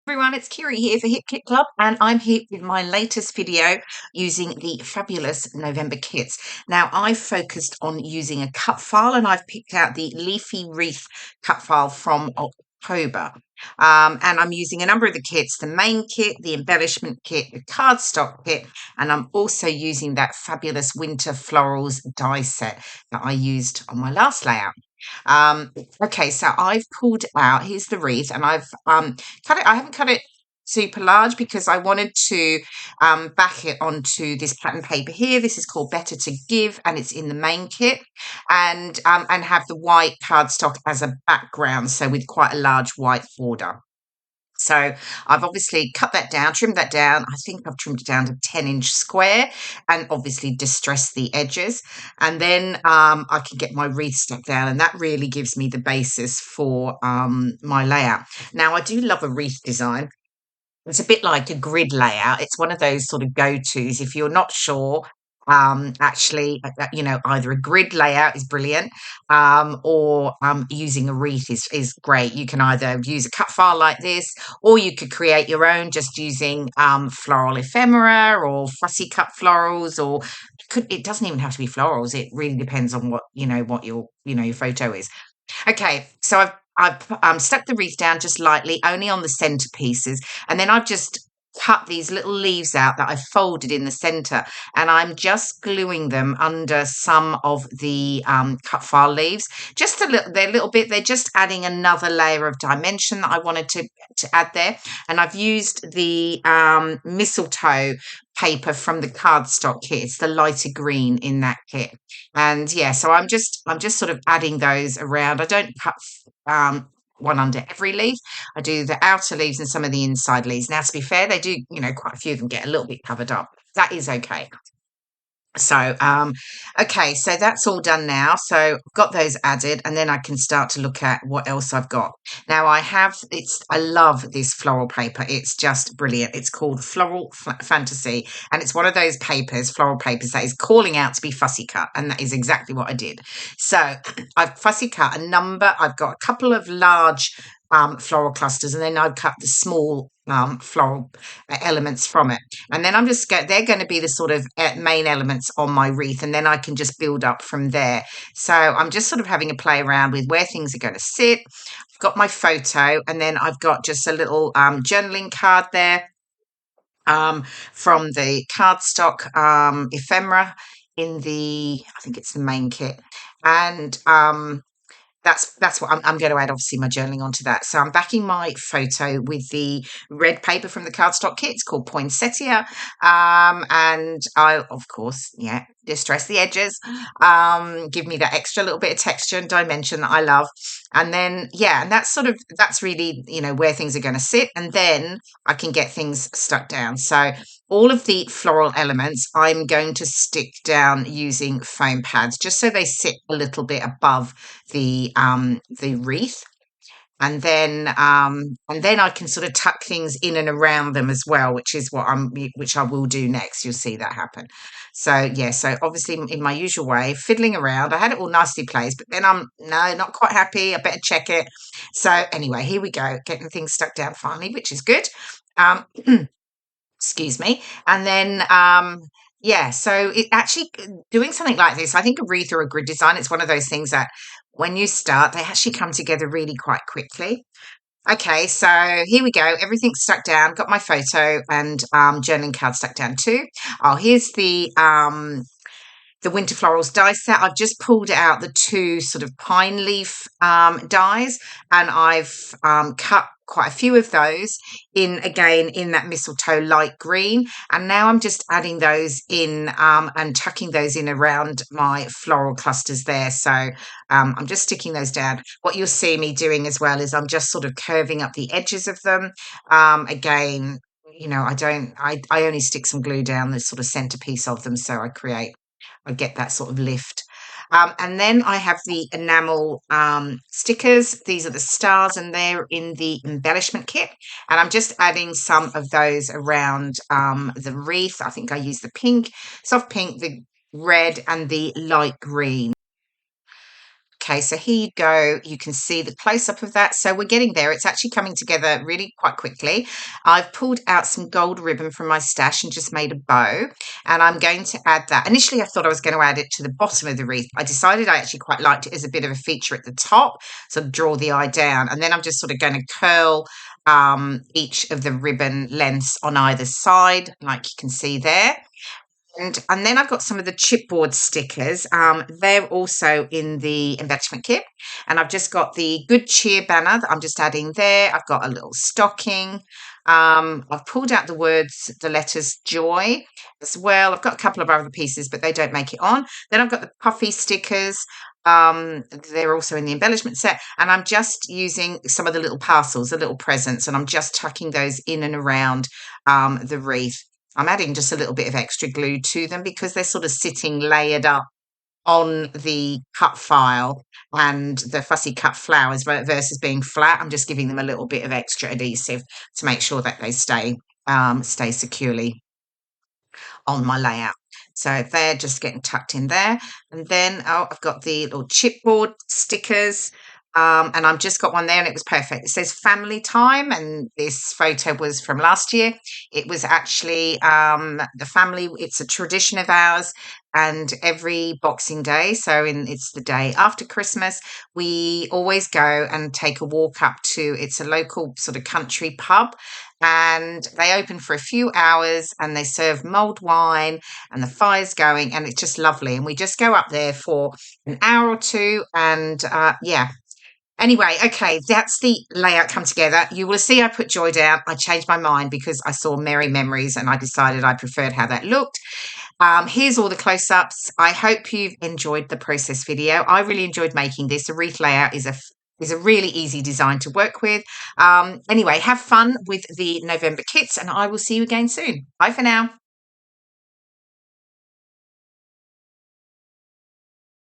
Everyone, it's Kirei here for Hip Kit Club, and I'm here with my latest video using the fabulous November kits. Now, I've focused on using a cut file, and I've picked out the Leafy Wreath cut file from October. And I'm using a number of the kits, the main kit, the embellishment kit, the cardstock kit, and I'm also using that fabulous winter florals die set that I used on my last layout. Um, okay, so I've pulled out, here's the wreath, and I've cut it. I haven't cut it super large because I wanted to back it onto this pattern paper here. This is called Better to Give, and it's in the main kit, and have the white cardstock as a background, so with quite a large white border. So I've obviously cut that down, trimmed that down. I think I've trimmed it down to 10-inch square, and obviously distressed the edges. And then I can get my wreath stuck down, and that really gives me the basis for my layout. Now, I do love a wreath design. It's a bit like a grid layout. It's one of those sort of go-tos if you're not sure. Actually, either a grid layout is brilliant, or using a wreath is great. You can either use a cut file like this, or you could create your own just using floral ephemera or fussy cut florals, or it doesn't even have to be florals. It really depends on what your photo is. Okay, so I've stuck the wreath down just lightly, only on the centre pieces, and then I've just cut these little leaves out that I've folded in the centre, and I'm just gluing them under some of the cut file leaves. Just they're a little bit. They're just adding another layer of dimension that I wanted to add there, and I've used the mistletoe paper from the cardstock kit. It's the lighter green in that kit. And yeah, so I'm just sort of adding those around. I don't cut one under every leaf. I do the outer leaves and some of the inside leaves. Now, to be fair, they do, quite a few of them get a little bit covered up. That is okay. So, okay, so that's all done now. So I've got those added, and then I can start to look at what else I've got. Now I love this floral paper. It's just brilliant. It's called Floral Fantasy, and it's one of those floral papers that is calling out to be fussy cut, and that is exactly what I did. So I've fussy cut a number. I've got a couple of large floral clusters, and then I've cut the small floral elements from it. And then they're going to be the sort of main elements on my wreath, and then I can just build up from there. So I'm just sort of having a play around with where things are going to sit. I've got my photo, and then I've got just a little journaling card there from the cardstock ephemera I think it's the main kit. And that's what I'm going to add, obviously, my journaling onto that. So I'm backing my photo with the red paper from the cardstock kit. It's called Poinsettia. And I, of course, distress the edges, give me that extra little bit of texture and dimension that I love. And then, and that's really, where things are going to sit. And then I can get things stuck down. So all of the floral elements I'm going to stick down using foam pads, just so they sit a little bit above the wreath. And then I can sort of tuck things in and around them as well, which I will do next. You'll see that happen. So so obviously in my usual way, fiddling around. I had it all nicely placed, but then I'm not quite happy. I better check it. So anyway, here we go, getting things stuck down finally, which is good. Excuse me. And then so it actually doing something like this, I think a wreath or a grid design, it's one of those things that when you start, they actually come together really quite quickly. Okay, so here we go. Everything's stuck down. Got my photo and journaling card stuck down too. Oh, here's the winter florals die set. I've just pulled out the two sort of pine leaf dies, and I've cut quite a few of those in that mistletoe light green, and now I'm just adding those in and tucking those in around my floral clusters there. So I'm just sticking those down. What you'll see me doing as well is I'm just sort of curving up the edges of them. Again, I only stick some glue down the sort of centerpiece of them, so I get that sort of lift. And then I have the enamel stickers. These are the stars, and they're in the embellishment kit. And I'm just adding some of those around the wreath. I think I use the pink, soft pink, the red, and the light green. Okay, so here you go. You can see the close-up of that. So we're getting there. It's actually coming together really quite quickly. I've pulled out some gold ribbon from my stash and just made a bow. And I'm going to add that. Initially, I thought I was going to add it to the bottom of the wreath. I decided I actually quite liked it as a bit of a feature at the top, sort of draw the eye down. And then I'm just sort of going to curl each of the ribbon lengths on either side, like you can see there. And then I've got some of the chipboard stickers. They're also in the embellishment kit. And I've just got the Good Cheer banner that I'm just adding there. I've got a little stocking. I've pulled out the letters joy as well. I've got a couple of other pieces, but they don't make it on. Then I've got the puffy stickers. They're also in the embellishment set. And I'm just using some of the little parcels, the little presents, and I'm just tucking those in and around the wreath. I'm adding just a little bit of extra glue to them because they're sort of sitting layered up on the cut file and the fussy cut flowers versus being flat. I'm just giving them a little bit of extra adhesive to make sure that they stay securely on my layout. So they're just getting tucked in there. And then I've got the little chipboard stickers. And I've just got one there and it was perfect. It says family time, and this photo was from last year. It was actually the family, it's a tradition of ours, and every Boxing Day, so it's the day after Christmas, we always go and take a walk up to, it's a local sort of country pub, and they open for a few hours and they serve mulled wine and the fire's going and it's just lovely. And we just go up there for an hour or two and yeah. Anyway, okay, that's the layout come together. You will see I put joy down. I changed my mind because I saw merry memories and I decided I preferred how that looked. Here's all the close-ups. I hope you've enjoyed the process video. I really enjoyed making this. The wreath layout is a really easy design to work with. Anyway, have fun with the November kits and I will see you again soon. Bye for now.